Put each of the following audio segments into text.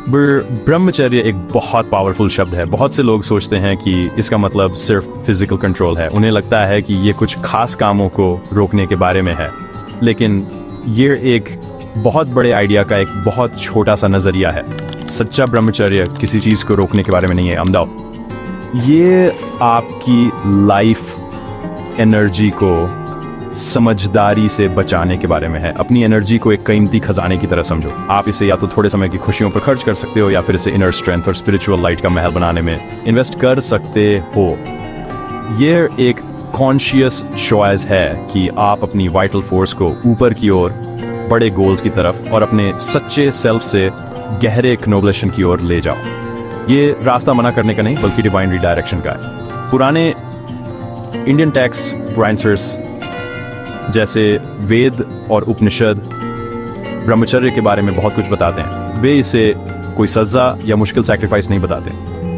ब्रह्मचर्य एक बहुत पावरफुल शब्द है। बहुत से लोग सोचते हैं कि इसका मतलब सिर्फ फिजिकल कंट्रोल है। उन्हें लगता है कि ये कुछ खास कामों को रोकने के बारे में है, लेकिन ये एक बहुत बड़े आइडिया का एक बहुत छोटा सा नज़रिया है। सच्चा ब्रह्मचर्य किसी चीज़ को रोकने के बारे में नहीं है अमदाओ। ये आपकी लाइफ एनर्जी को समझदारी से बचाने के बारे में है। अपनी एनर्जी को एक कीमती खजाने की तरह समझो। आप इसे या तो थोड़े समय की खुशियों पर खर्च कर सकते हो या फिर इसे इनर स्ट्रेंथ और स्पिरिचुअल लाइट का महल बनाने में इन्वेस्ट कर सकते हो। ये एक कॉन्शियस चॉइस है कि आप अपनी वाइटल फोर्स को ऊपर की ओर, बड़े गोल्स की तरफ और अपने सच्चे सेल्फ से गहरे क्नोबलेशन की ओर ले जाओ। ये रास्ता मना करने का नहीं बल्कि डिवाइन रिडायरेक्शन का है। पुराने इंडियन टेक्स्ट ब्रांचर्स जैसे वेद और उपनिषद ब्रह्मचर्य के बारे में बहुत कुछ बताते हैं। वे इसे कोई सज़ा या मुश्किल सैक्रिफाइस नहीं बताते,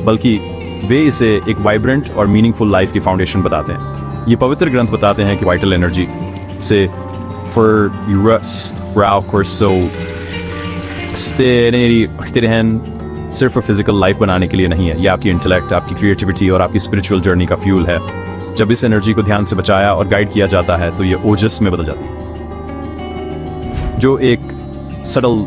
बल्कि वे इसे एक वाइब्रेंट और मीनिंगफुल लाइफ की फाउंडेशन बताते हैं। ये पवित्र ग्रंथ बताते हैं कि वाइटल एनर्जी से सिर्फ फिजिकल लाइफ बनाने के लिए नहीं है। ये आपकी इंटेलेक्ट, आपकी क्रिएटिविटी और आपकी स्पिरिचुअल जर्नी का फ्यूल है। जब इस एनर्जी को ध्यान से बचाया और गाइड किया जाता है तो ये ओजस में बदल जाती है, जो एक सटल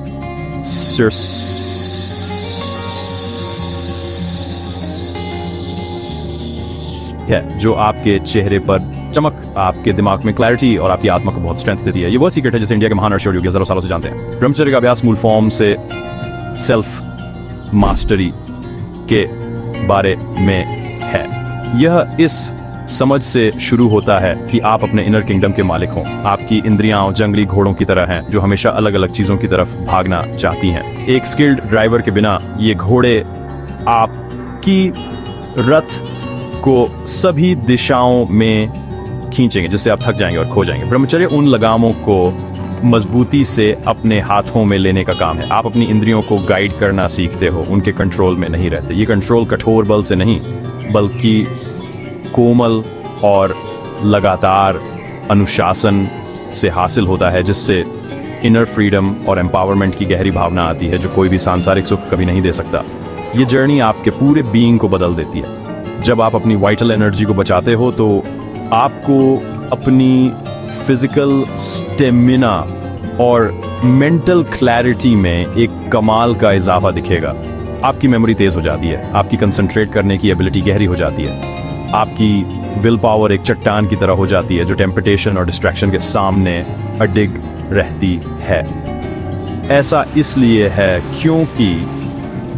है जो आपके चेहरे पर चमक, आपके दिमाग में क्लैरिटी और आपकी आत्मा को बहुत स्ट्रेंथ देती है। ये वो सीक्रेट है जिसे इंडिया के महान ऋषि और योगी हजारों सालों से जानते हैं। ब्रह्मचर्य का अभ्यास मूल फॉर्म से सेल्फ मास्टरी के बारे में है। यह इस समझ से शुरू होता है कि आप अपने इनर किंगडम के मालिक हों। आपकी इंद्रियां जंगली घोड़ों की तरह हैं जो हमेशा अलग अलग चीजों की तरफ भागना चाहती हैं। एक स्किल्ड ड्राइवर के बिना ये घोड़े आपकी रथ को सभी दिशाओं में खींचेंगे, जिससे आप थक जाएंगे और खो जाएंगे। ब्रह्मचर्य उन लगामों को मजबूती से अपने हाथों में लेने का काम है। आप अपनी इंद्रियों को गाइड करना सीखते हो, उनके कंट्रोल में नहीं रहते। ये कंट्रोल कठोर बल से नहीं बल्कि कोमल और लगातार अनुशासन से हासिल होता है, जिससे इनर फ्रीडम और एम्पावरमेंट की गहरी भावना आती है जो कोई भी सांसारिक सुख कभी नहीं दे सकता। ये जर्नी आपके पूरे बीइंग को बदल देती है। जब आप अपनी वाइटल एनर्जी को बचाते हो तो आपको अपनी फिजिकल स्टेमिना और मेंटल क्लैरिटी में एक कमाल का इजाफा दिखेगा। आपकी मेमोरी तेज हो जाती है, आपकी कंसंट्रेट करने की एबिलिटी गहरी हो जाती है, आपकी विल पावर एक चट्टान की तरह हो जाती है जो टेम्पटेशन और डिस्ट्रैक्शन के सामने अडिग रहती है। ऐसा इसलिए है क्योंकि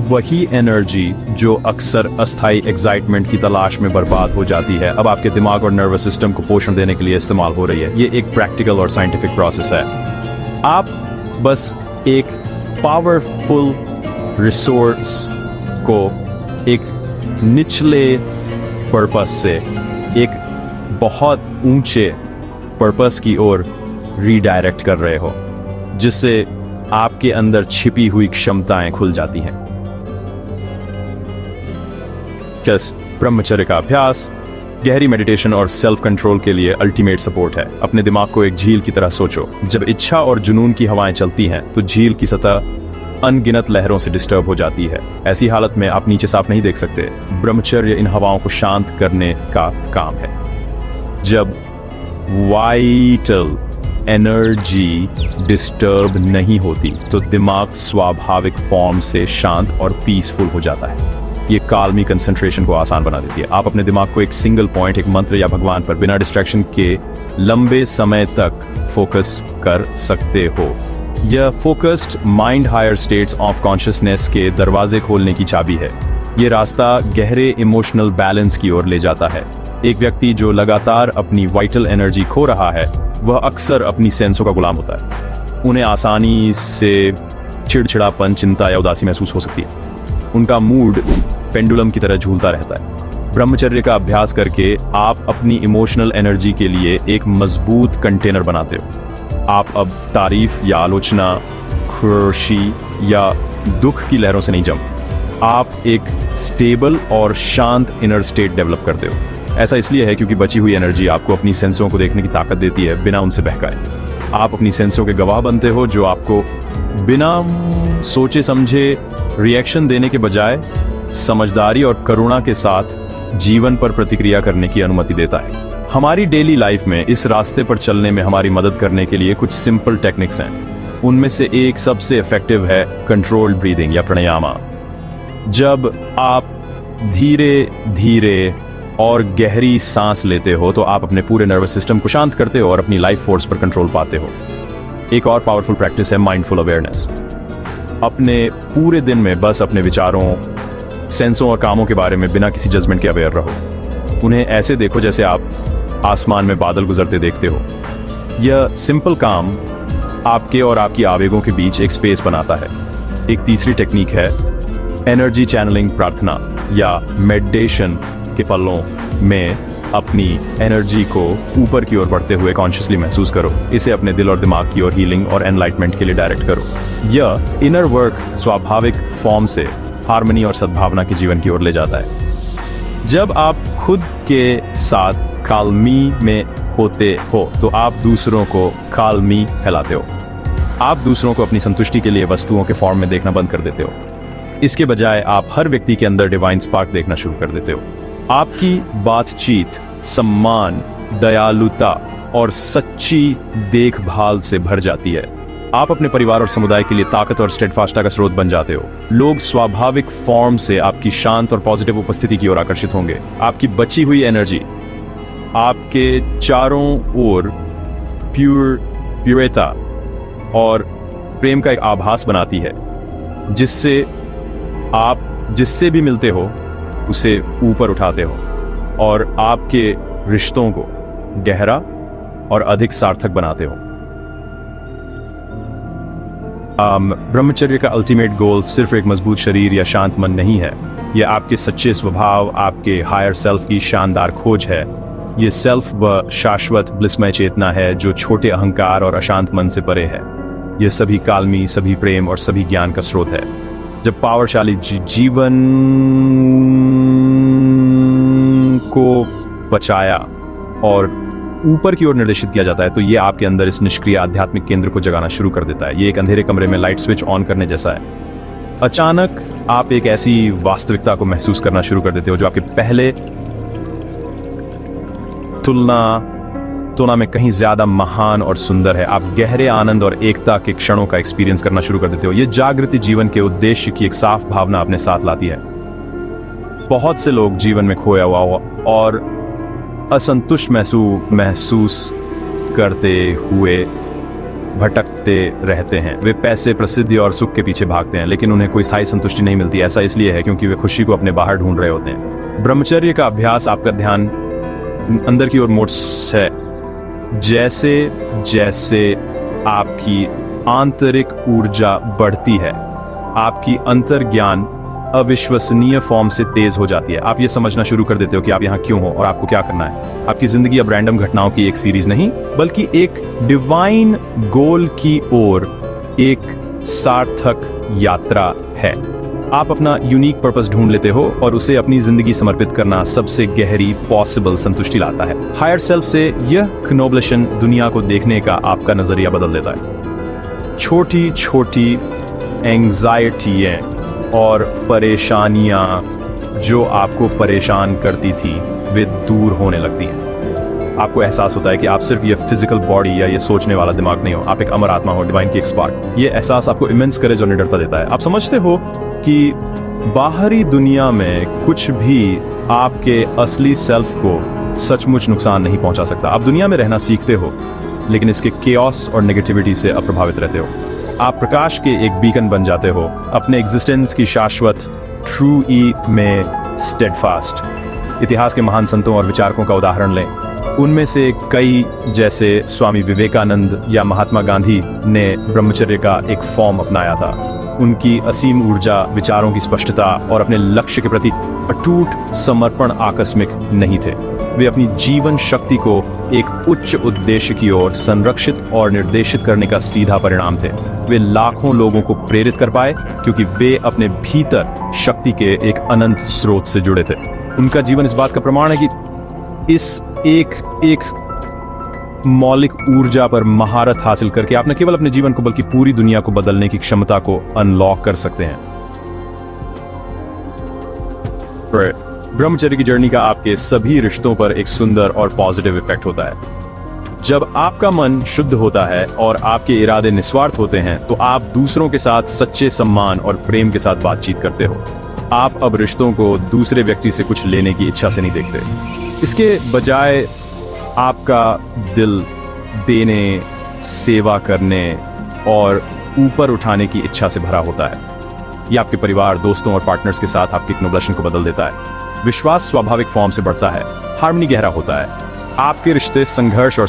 वही एनर्जी जो अक्सर अस्थायी एक्साइटमेंट की तलाश में बर्बाद हो जाती है, अब आपके दिमाग और नर्वस सिस्टम को पोषण देने के लिए इस्तेमाल हो रही है। ये एक प्रैक्टिकल और साइंटिफिक प्रोसेस है। आप बस एक पावरफुल रिसोर्स को एक निचले पर्पस से एक बहुत ऊंचे पर्पस की ओर रीडायरेक्ट कर रहे हो, जिससे आपके अंदर छिपी हुई क्षमताएं खुल जाती हैं। ब्रह्मचर्य का अभ्यास गहरी मेडिटेशन और सेल्फ कंट्रोल के लिए अल्टीमेट सपोर्ट है। अपने दिमाग को एक झील की तरह सोचो। जब इच्छा और जुनून की हवाएं चलती हैं तो झील की सतह अनगिनत लहरों से डिस्टर्ब हो जाती है। ऐसी हालत में आप नीचे साफ नहीं देख सकते। ब्रह्मचर्य इन हवाओं को शांत करने का काम है। जब वाइटल एनर्जी डिस्टर्ब नहीं होती तो दिमाग स्वाभाविक फॉर्म से शांत और पीसफुल हो जाता है। ये काल्मी कंसंट्रेशन को आसान बना देती है। आप अपने दिमाग को एक सिंगल पॉइंट, एक मंत्र या भगवान पर बिना डिस्ट्रैक्शन के लंबे समय तक फोकस कर सकते हो। यह focused mind higher states of consciousness के दरवाजे खोलने की चाबी है। ये रास्ता गहरे इमोशनल बैलेंस की ओर ले जाता है। एक व्यक्ति जो लगातार अपनी वाइटल एनर्जी खो रहा है वह अक्सर अपनी सेंसों का गुलाम होता है। उन्हें आसानी से चिड़चिड़ापन, चिंता या उदासी महसूस हो सकती है। उनका मूड पेंडुलम की तरह झूलता रहता है। ब्रह्मचर्य का अभ्यास करके आप अपनी इमोशनल एनर्जी के लिए एक मजबूत कंटेनर बनाते हो। आप अब तारीफ या आलोचना, खुशी या दुख की लहरों से नहीं जम, आप एक स्टेबल और शांत इनर स्टेट डेवलप करते हो। ऐसा इसलिए है क्योंकि बची हुई एनर्जी आपको अपनी सेंसों को देखने की ताकत देती है बिना उनसे बहकाए। आप अपनी सेंसों के गवाह बनते हो जो आपको बिना सोचे समझे रिएक्शन देने के बजाय समझदारी और करुणा के साथ जीवन पर प्रतिक्रिया करने की अनुमति देता है। हमारी डेली लाइफ में इस रास्ते पर चलने में हमारी मदद करने के लिए कुछ सिंपल टेक्निक्स हैं। उनमें से एक सबसे इफेक्टिव है कंट्रोल्ड ब्रीदिंग या प्राणायाम। जब आप धीरे धीरे और गहरी सांस लेते हो तो आप अपने पूरे नर्वस सिस्टम को शांत करते हो और अपनी लाइफ फोर्स पर कंट्रोल पाते हो। एक और पावरफुल प्रैक्टिस है माइंडफुल अवेयरनेस। अपने पूरे दिन में बस अपने विचारों, सेंसों और कामों के बारे में बिना किसी जजमेंट के अवेयर रहो। उन्हें ऐसे देखो जैसे आप आसमान में बादल गुजरते देखते हो। यह सिंपल काम आपके और आपकी आवेगों के बीच एक स्पेस बनाता है। एक तीसरी टेक्निक है एनर्जी चैनलिंग प्रार्थना या मेडिटेशन के पलों में अपनी एनर्जी को ऊपर की ओर बढ़ते हुए कॉन्शियसली महसूस करो। इसे अपने दिल और दिमाग की ओर हीलिंग और एनलाइटमेंट के लिए डायरेक्ट करो। यह इनर वर्क स्वाभाविक फॉर्म से हार्मनी और सद्भावना के जीवन की ओर ले जाता है। जब आप खुद के साथ काल्मी में होते हो तो आप दूसरों को काल्मी फैलाते हो। आप दूसरों को अपनी संतुष्टि के लिए वस्तुओं के फॉर्म में देखना बंद कर देते हो। इसके बजाय आप हर व्यक्ति के अंदर डिवाइन स्पार्क देखना शुरू कर देते हो। आपकी बातचीत सम्मान, दयालुता और सच्ची देखभाल से भर जाती है। आप अपने परिवार और समुदाय के लिए ताकत और स्टेडफास्टता का स्रोत बन जाते हो। लोग स्वाभाविक फॉर्म से आपकी शांत और पॉजिटिव उपस्थिति की ओर आकर्षित होंगे। आपकी बची हुई एनर्जी आपके चारों ओर प्योरता और प्रेम का एक आभास बनाती है, जिससे आप जिससे भी मिलते हो उसे ऊपर उठाते हो और आपके रिश्तों को गहरा और अधिक सार्थक बनाते हो। ब्रह्मचर्य का अल्टीमेट गोल सिर्फ एक मजबूत शरीर या शांत मन नहीं है। यह आपके सच्चे स्वभाव, आपके हायर सेल्फ की शानदार खोज है। ये सेल्फ व शाश्वत ब्लिसमय चेतना है जो छोटे अहंकार और अशांत मन से परे है। यह सभी काल्मी, सभी प्रेम और सभी ज्ञान का स्रोत है। जब पावरशाली जीवन को बचाया और ऊपर की ओर निर्देशित किया जाता है तो ये आपके अंदर इस निष्क्रिय आध्यात्मिक केंद्र को जगाना शुरू कर देता है। ये एक अंधेरे कमरे में लाइट स्विच ऑन करने जैसा है। अचानक आप एक ऐसी वास्तविकता को महसूस करना शुरू कर देते हो जो आपके पहले तुलना में कहीं ज्यादा महान और सुंदर है। आप गहरे आनंद और एकता के क्षणों का एक्सपीरियंस करना शुरू कर देते हो। यह जागृति जीवन के उद्देश्य की एक साफ भावना अपने साथ लाती है। बहुत से लोग जीवन में खोया हुआ और असंतुष्ट महसूस करते हुए भटकते रहते हैं। वे पैसे, प्रसिद्धि और सुख के पीछे भागते हैं, लेकिन उन्हें कोई स्थायी संतुष्टि नहीं मिलती। ऐसा इसलिए है क्योंकि वे खुशी को अपने बाहर ढूंढ रहे होते हैं। ब्रह्मचर्य का अभ्यास आपका ध्यान अंदर की ओर मोड़ता है। जैसे जैसे आपकी आंतरिक ऊर्जा बढ़ती है, आपकी अंतर्ज्ञान अविश्वसनीय फॉर्म से तेज हो जाती है। आप ये समझना शुरू कर देते हो कि आप यहाँ क्यों हो और आपको क्या करना है। आपकी जिंदगी अब रैंडम घटनाओं की एक सीरीज नहीं, बल्कि एक डिवाइन गोल की ओर एक सार्थक यात्रा है। आप अपना यूनिक पर्पस ढूंढ लेते हो और उसे अपनी जिंदगी समर्पित करना सबसे गहरी पॉसिबल संतुष्टि लाता है। हायर सेल्फ से यह कनोबलेशन दुनिया को देखने का आपका नजरिया बदल देता है। छोटी छोटी एंग्जाइटियां और परेशानियां जो आपको परेशान करती थी वे दूर होने लगती हैं। आपको एहसास होता है कि आप सिर्फ ये फिजिकल बॉडी या ये सोचने वाला दिमाग नहीं हो, आप एक अमर आत्मा हो, डिवाइन की एक स्पार्क। ये एहसास आपको इमेंस करेज और निडरता देता है। आप समझते हो कि बाहरी दुनिया में कुछ भी आपके असली सेल्फ को सचमुच नुकसान नहीं पहुंचा सकता। आप दुनिया में रहना सीखते हो, लेकिन इसके केओस और नेगेटिविटी से अप्रभावित रहते हो। आप प्रकाश के एक बीकन बन जाते हो, अपने एग्जिस्टेंस की शाश्वत ट्रू ई में स्टेडफास्ट। इतिहास के महान संतों और विचारकों का उदाहरण लें। उनमें से कई जैसे स्वामी विवेकानंद या महात्मा गांधी ने ब्रह्मचर्य का एक फॉर्म अपनाया था। उनकी असीम ऊर्जा, विचारों की स्पष्टता और अपने लक्ष्य के प्रति अटूट समर्पण आकस्मिक नहीं थे। वे अपनी जीवन शक्ति को एक उच्च उद्देश्य की ओर संरक्षित और निर्देशित करने का सीधा परिणाम थे। वे लाखों लोगों को प्रेरित कर पाए क्योंकि वे अपने भीतर शक्ति के एक अनंत स्रोत से जुड़े थे। उनका जीवन इस बात का प्रमाण है कि इस एक मौलिक ऊर्जा पर महारत हासिल करके आप न केवल अपने जीवन को बल्कि पूरी दुनिया को बदलने की क्षमता को अनलॉक कर सकते हैं। ब्रह्मचर्य की जर्नी का आपके सभी रिश्तों पर एक सुंदर और पॉजिटिव इफेक्ट होता है। जब आपका मन शुद्ध होता है और आपके इरादे निस्वार्थ होते हैं तो आप दूसरों के साथ सच्चे सम्मान और प्रेम के साथ बातचीत करते हो। आप अब रिश्तों को दूसरे व्यक्ति से कुछ लेने की इच्छा से नहीं देखते, इसके बजाय आपका दिल देने, सेवा करने और ऊपर उठाने की इच्छा से भरा होता है। यह आपके परिवार, दोस्तों और पार्टनर्स के साथ आपके इग्नोब्लेशन को बदल देता है। विश्वास स्वाभाविक फॉर्म से बढ़ता है, हार्मनी गहरा होता है। आपके रिश्ते संघर्ष और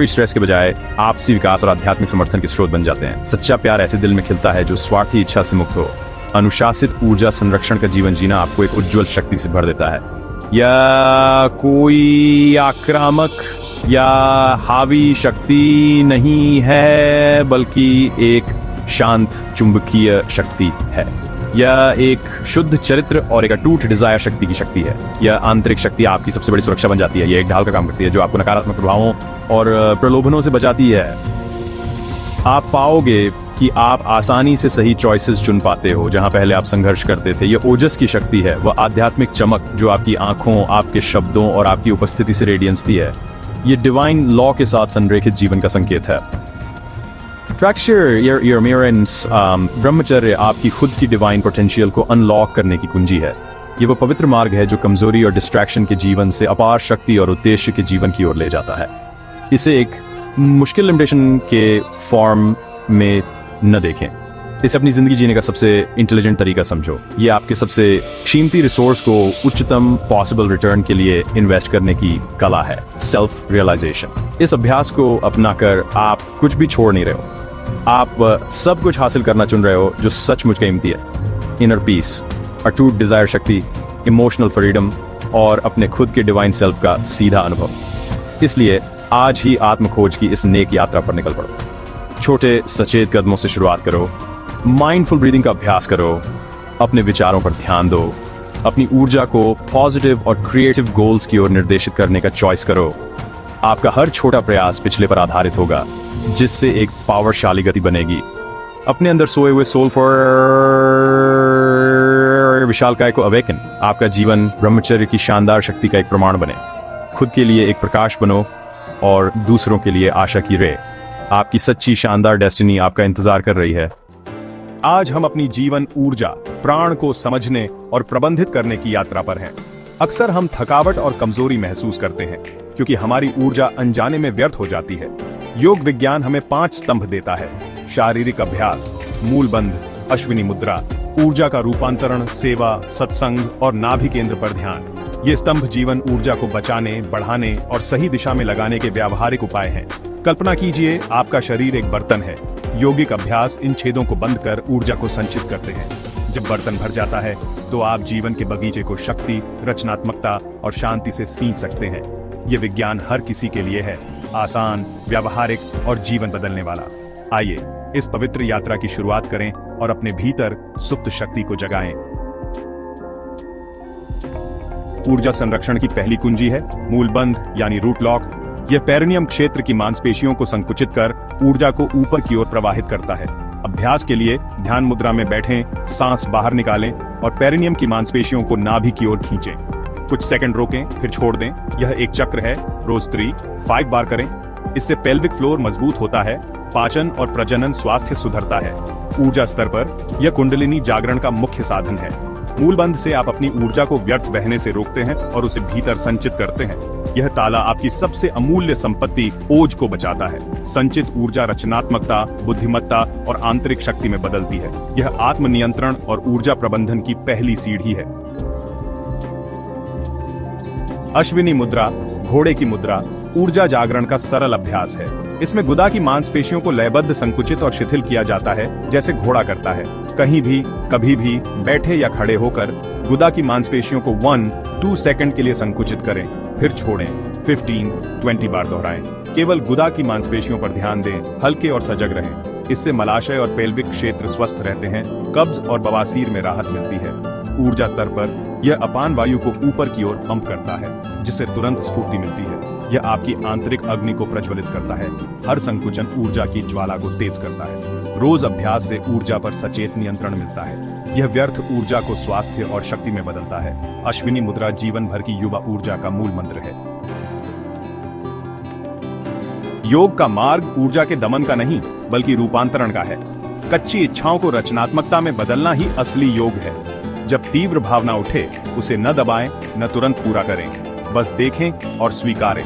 स्ट्रेस के बजाय आपसी विकास और आध्यात्मिक समर्थन के स्रोत बन जाते हैं। सच्चा प्यार ऐसे दिल में खिलता है जो स्वार्थी इच्छा से मुक्त हो। अनुशासित ऊर्जा संरक्षण का जीवन जीना आपको एक उज्जवल शक्ति से भर देता है। या कोई आक्रामक या हावी शक्ति नहीं है, बल्कि एक शांत चुंबकीय शक्ति है। यह एक शुद्ध चरित्र और एक अटूट डिजायर शक्ति की शक्ति है। यह आंतरिक शक्ति आपकी सबसे बड़ी सुरक्षा बन जाती है। यह एक ढाल का काम करती है जो आपको नकारात्मक प्रभावों और प्रलोभनों से बचाती है। आप पाओगे कि आप आसानी से सही चॉइसेस चुन पाते हो जहां पहले आप संघर्ष करते थे। यह ओजस की शक्ति है, वह आध्यात्मिक चमक जो आपकी आंखों, आपके शब्दों और आपकी उपस्थिति से रेडियंस दी है। यह डिवाइन लॉ के साथ संरेखित जीवन का संकेत है। ब्रह्मचर्य आपकी खुद की डिवाइन पोटेंशियल को अनलॉक करने की कुंजी है। ये वो पवित्र मार्ग है जो कमजोरी और डिस्ट्रैक्शन के जीवन से अपार शक्ति और उद्देश्य के जीवन की ओर ले जाता है। इसे एक मुश्किल लिमिटेशन के फॉर्म में न देखें, इसे अपनी जिंदगी जीने का सबसे इंटेलिजेंट तरीका समझो। ये आपके सबसे कीमती रिसोर्स को उच्चतम पॉसिबल रिटर्न के लिए इन्वेस्ट करने की कला है, सेल्फ रियलाइजेशन। इस अभ्यास को अपनाकर आप कुछ भी छोड़ नहीं रहे हो, आप सब कुछ हासिल करना चुन रहे हो जो सचमुच कीमती है। इनर पीस, अटूट डिजायर शक्ति, इमोशनल फ्रीडम और अपने खुद के डिवाइन सेल्फ का सीधा अनुभव। इसलिए आज ही आत्मखोज की इस नेक यात्रा पर निकल पड़ो। छोटे सचेत कदमों से शुरुआत करो, माइंडफुल ब्रीदिंग का अभ्यास करो, अपने विचारों पर ध्यान दो, अपनी ऊर्जा को पॉजिटिव और क्रिएटिव गोल्स की ओर निर्देशित करने का चॉइस करो। आपका हर छोटा प्रयास पिछले पर आधारित होगा, जिससे एक पावरशाली गति बनेगी। अपने अंदर सोए हुए सोल फॉर विशालकाय को अवेकन। आपका जीवन ब्रह्मचर्य की शानदार शक्ति का एक प्रमाण बने। खुद के लिए एक प्रकाश बनो और दूसरों के लिए आशा की रे। आपकी सच्ची शानदार डेस्टिनी आपका इंतजार कर रही है। आज हम अपनी जीवन ऊर्जा, प्राण को समझने और प्रबंधित करने की यात्रा पर हैं। अक्सर हम थकावट और कमजोरी महसूस करते हैं क्योंकि हमारी ऊर्जा अनजाने में व्यर्थ हो जाती है। योग विज्ञान हमें 5 स्तंभ देता है: शारीरिक अभ्यास, मूलबंध, अश्विनी मुद्रा, ऊर्जा का रूपांतरण, सेवा, सत्संग और नाभि केंद्र पर ध्यान। ये स्तंभ जीवन ऊर्जा को बचाने, बढ़ाने और सही दिशा में लगाने के व्यावहारिक उपाय हैं। कल्पना कीजिए, आपका शरीर एक बर्तन है। योगिक अभ्यास इन छेदों को बंद कर ऊर्जा को संचित करते हैं। जब बर्तन भर जाता है तो आप जीवन के बगीचे को शक्ति, रचनात्मकता और शांति से सींच सकते हैं। ये विज्ञान हर किसी के लिए है, आसान, व्यावहारिक और जीवन बदलने वाला। आइए इस पवित्र यात्रा की शुरुआत करें और अपने भीतर सुप्त शक्ति को जगाएं। ऊर्जा संरक्षण की पहली कुंजी है मूलबंध यानी रूट लॉक। यह पेरिनियम क्षेत्र की मांसपेशियों को संकुचित कर ऊर्जा को ऊपर की ओर प्रवाहित करता है। अभ्यास के लिए ध्यान मुद्रा में बैठें, सांस बाहर निकालें और पेरिनियम की मांसपेशियों को नाभि की ओर खींचें। कुछ सेकंड रोकें, फिर छोड़ दें। यह एक चक्र है, रोज 5 बार करें। इससे पेल्विक फ्लोर मजबूत होता है, पाचन और प्रजनन स्वास्थ्य सुधरता है। ऊर्जा स्तर पर यह कुंडलिनी जागरण का मुख्य साधन है। मूलबंध से आप अपनी ऊर्जा को व्यर्थ बहने से रोकते हैं और उसे भीतर संचित करते हैं। यह ताला आपकी सबसे अमूल्य संपत्ति ओज को बचाता है। संचित ऊर्जा रचनात्मकता, बुद्धिमत्ता और आंतरिक शक्ति में बदलती है। यह आत्मनियंत्रण और ऊर्जा प्रबंधन की पहली सीढ़ी है। अश्विनी मुद्रा, घोड़े की मुद्रा, ऊर्जा जागरण का सरल अभ्यास है। इसमें गुदा की मांसपेशियों को लयबद्ध, संकुचित और शिथिल किया जाता है, जैसे घोड़ा करता है। कहीं भी, कभी भी, बैठे या खड़े होकर गुदा की मांसपेशियों को 1-2 सेकंड के लिए संकुचित करें, फिर छोड़ें। 15-20 बार दोहराएं। केवल गुदा की मांसपेशियों पर ध्यान दें, हल्के और सजग रहें। इससे मलाशय और पेल्विक क्षेत्र स्वस्थ रहते हैं, कब्ज और बवासीर में राहत मिलती है। ऊर्जा स्तर पर यह अपान वायु को ऊपर की ओर पंप करता है, जिससे तुरंत स्फूर्ति मिलती है। यह आपकी आंतरिक अग्नि को प्रज्वलित करता है, हर संकुचन ऊर्जा की ज्वाला को तेज करता है। रोज अभ्यास से ऊर्जा पर सचेत नियंत्रण मिलता है। यह व्यर्थ ऊर्जा को स्वास्थ्य और शक्ति में बदलता है। अश्विनी मुद्रा जीवन भर की युवा ऊर्जा का मूल मंत्र है। योग का मार्ग ऊर्जा के दमन का नहीं, बल्कि रूपांतरण का है। कच्ची इच्छाओं को रचनात्मकता में बदलना ही असली योग है। जब तीव्र भावना उठे, उसे न दबाएं, न तुरंत पूरा करें, बस देखें और स्वीकारें।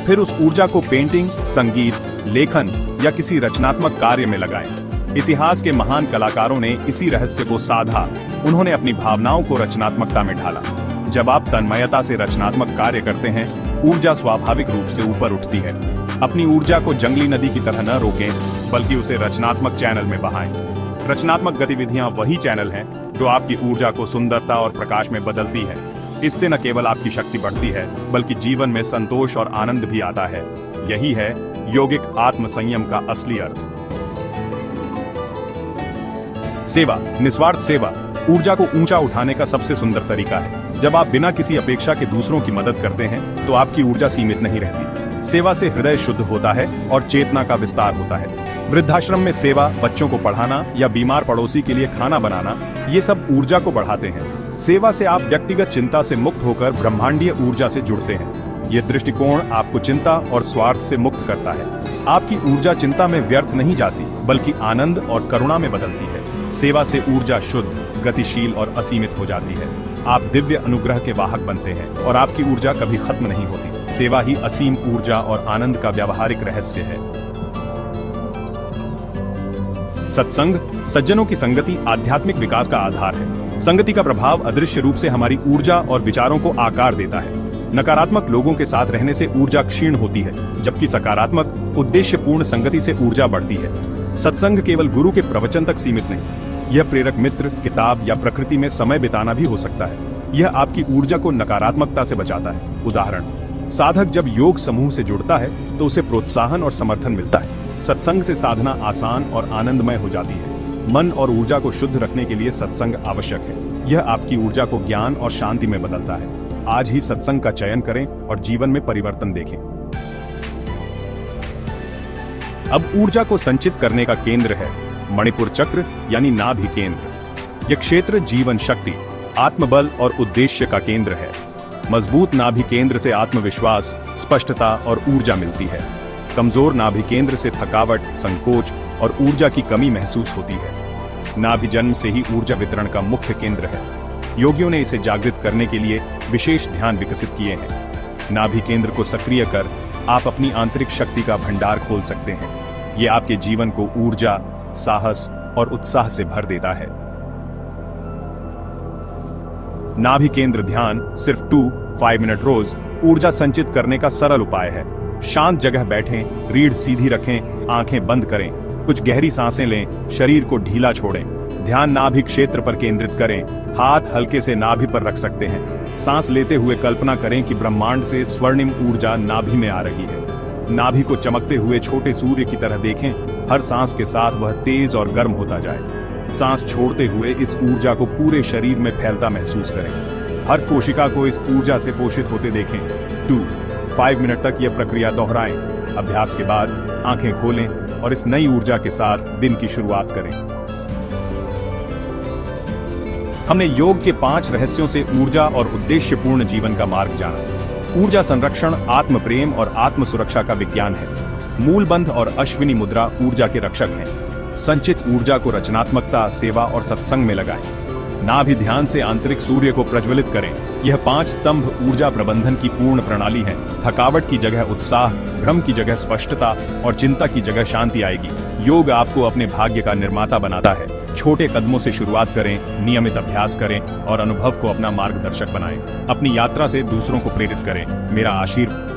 फिर उस ऊर्जा को पेंटिंग, संगीत, लेखन या किसी रचनात्मक कार्य में लगाएं। इतिहास के महान कलाकारों ने इसी रहस्य को साधा। उन्होंने अपनी भावनाओं को रचनात्मकता में ढाला। जब आप तन्मयता से रचनात्मक कार्य करते हैं, ऊर्जा स्वाभाविक रूप से ऊपर उठती है। अपनी ऊर्जा को जंगली नदी की तरह न रोकें, बल्कि उसे रचनात्मक चैनल में बहाएं। रचनात्मक गतिविधियां वही चैनल हैं जो आपकी ऊर्जा को सुंदरता और प्रकाश में बदलती है। इससे न केवल आपकी शक्ति बढ़ती है, बल्कि जीवन में संतोष और आनंद भी आता है। यही है योगिक आत्मसंयम का असली अर्थ। सेवा, निस्वार्थ सेवा ऊर्जा को ऊंचा उठाने का सबसे सुंदर तरीका है। जब आप बिना किसी अपेक्षा के दूसरों की मदद करते हैं, तो आपकी ऊर्जा सीमित नहीं रहती। सेवा से हृदय शुद्ध होता है और चेतना का विस्तार होता है। वृद्धाश्रम में सेवा, बच्चों को पढ़ाना या बीमार पड़ोसी के लिए खाना बनाना, ये सब ऊर्जा को बढ़ाते हैं। सेवा से आप व्यक्तिगत चिंता से मुक्त होकर ब्रह्मांडीय ऊर्जा से जुड़ते हैं। ये दृष्टिकोण आपको चिंता और स्वार्थ से मुक्त करता है। आपकी ऊर्जा चिंता में व्यर्थ नहीं जाती, बल्कि आनंद और करुणा में बदलती है। सेवा से ऊर्जा शुद्ध, गतिशील और असीमित हो जाती है। आप दिव्य अनुग्रह के वाहक बनते हैं और आपकी ऊर्जा कभी खत्म नहीं होती। सेवा ही असीम ऊर्जा और आनंद का व्यावहारिक रहस्य है। सत्संग, सज्जनों की संगति आध्यात्मिक विकास का आधार है। संगति का प्रभाव अदृश्य रूप से हमारी ऊर्जा और विचारों को आकार देता है। नकारात्मक लोगों के साथ रहने से ऊर्जा क्षीण होती है, जबकि सकारात्मक, उद्देश्यपूर्ण संगति से ऊर्जा बढ़ती है। सत्संग केवल गुरु के प्रवचन तक सीमित नहीं, यह प्रेरक मित्र, किताब या प्रकृति में समय बिताना भी हो सकता है। यह आपकी ऊर्जा को नकारात्मकता से बचाता है। उदाहरण, साधक जब योग समूह से जुड़ता है तो उसे प्रोत्साहन और समर्थन मिलता है। सत्संग से साधना आसान और आनंदमय हो जाती है। मन और ऊर्जा को शुद्ध रखने के लिए सत्संग आवश्यक है। यह आपकी ऊर्जा को ज्ञान और शांति में बदलता है। आज ही सत्संग का चयन करें और जीवन में परिवर्तन देखें। अब ऊर्जा को संचित करने का केंद्र है मणिपुर चक्र, यानी नाभि केंद्र। यह क्षेत्र जीवन शक्ति, आत्मबल और उद्देश्य का केंद्र है। मजबूत नाभि केंद्र से आत्मविश्वास, स्पष्टता और ऊर्जा मिलती है। कमजोर नाभि केंद्र से थकावट, संकोच और ऊर्जा की कमी महसूस होती है। नाभि जन्म से ही ऊर्जा वितरण का मुख्य केंद्र है। योगियों ने इसे जागृत करने के लिए विशेष ध्यान विकसित किए हैं। नाभि केंद्र को सक्रिय कर आप अपनी आंतरिक शक्ति का भंडार खोल सकते हैं। ये आपके जीवन को ऊर्जा, साहस और उत्साह से भर देता है। नाभि केंद्र ध्यान सिर्फ 2-5 मिनट रोज ऊर्जा संचित करने का सरल उपाय है। शांत जगह बैठें, रीढ़ सीधी रखें, आंखें बंद करें, कुछ गहरी सांसें लें, शरीर को ढीला छोड़ें। ध्यान नाभि क्षेत्र पर केंद्रित करें। हाथ हल्के से नाभि पर रख सकते हैं। सांस लेते हुए कल्पना करें कि ब्रह्मांड से स्वर्णिम ऊर्जा नाभि में आ रही है। नाभि को चमकते हुए छोटे सूर्य की तरह देखें। हर सांस के साथ वह तेज और गर्म होता जाए। सांस छोड़ते हुए इस ऊर्जा को पूरे शरीर में फैलता महसूस करें। हर कोशिका को इस ऊर्जा से पोषित होते देखें। 2-5 मिनट तक यह प्रक्रिया दोहराएं। अभ्यास के बाद आंखें खोलें और इस नई ऊर्जा के साथ दिन की शुरुआत करें। हमने योग के 5 रहस्यों से ऊर्जा और उद्देश्यपूर्ण जीवन का मार्ग जाना। ऊर्जा संरक्षण, आत्म प्रेम और आत्म सुरक्षा का विज्ञान है। मूलबंध और अश्विनी मुद्रा ऊर्जा के रक्षक हैं। संचित ऊर्जा को रचनात्मकता, सेवा और सत्संग में लगाएं। नाभि ध्यान से आंतरिक सूर्य को प्रज्वलित करें। यह 5 स्तंभ ऊर्जा प्रबंधन की पूर्ण प्रणाली है। थकावट की जगह उत्साह, भ्रम की जगह स्पष्टता और चिंता की जगह शांति आएगी। योग आपको अपने भाग्य का निर्माता बनाता है। छोटे कदमों से शुरुआत करें, नियमित अभ्यास करें और अनुभव को अपना मार्गदर्शक बनाएं। अपनी यात्रा से दूसरों को प्रेरित करें। मेरा आशीर्वाद